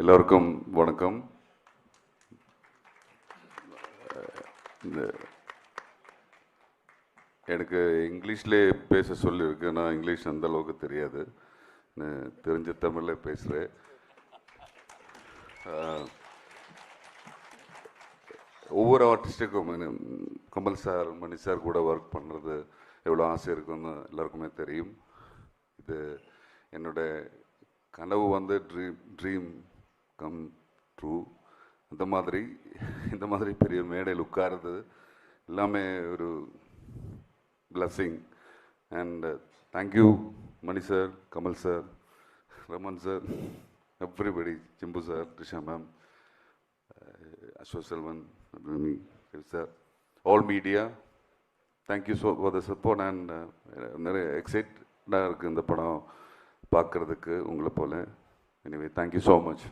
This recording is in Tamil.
எல்லோருக்கும் வணக்கம். எனக்கு இங்கிலீஷ்லே பேச சொல்லியிருக்கு. நான் இங்கிலீஷ் அந்த அளவுக்கு தெரியாது, தெரிஞ்ச தமிழில் பேசுகிறேன். ஒவ்வொரு ஆர்டிஸ்ட்டுக்கும் கமல் சார், மணி சார் கூட ஒர்க் பண்ணுறது எவ்வளோ ஆசை இருக்குன்னு எல்லாருக்குமே தெரியும். இது என்னோட கனவு வந்து ட்ரீம் கம் ட்ரூ. இந்த மாதிரி பெரிய மேடையில் உட்காருது எல்லாமே ஒரு blessing. And thank you Mani sir, Kamal sir, Raman sir, everybody, Simbu sir, Trisha ma'am, Ashok Selvan sir, all media, thank you for the support. And நிறைய எக்ஸைட்டடாக இருக்குது இந்த படம் பார்க்குறதுக்கு உங்களை போல். Anyway thank you so much.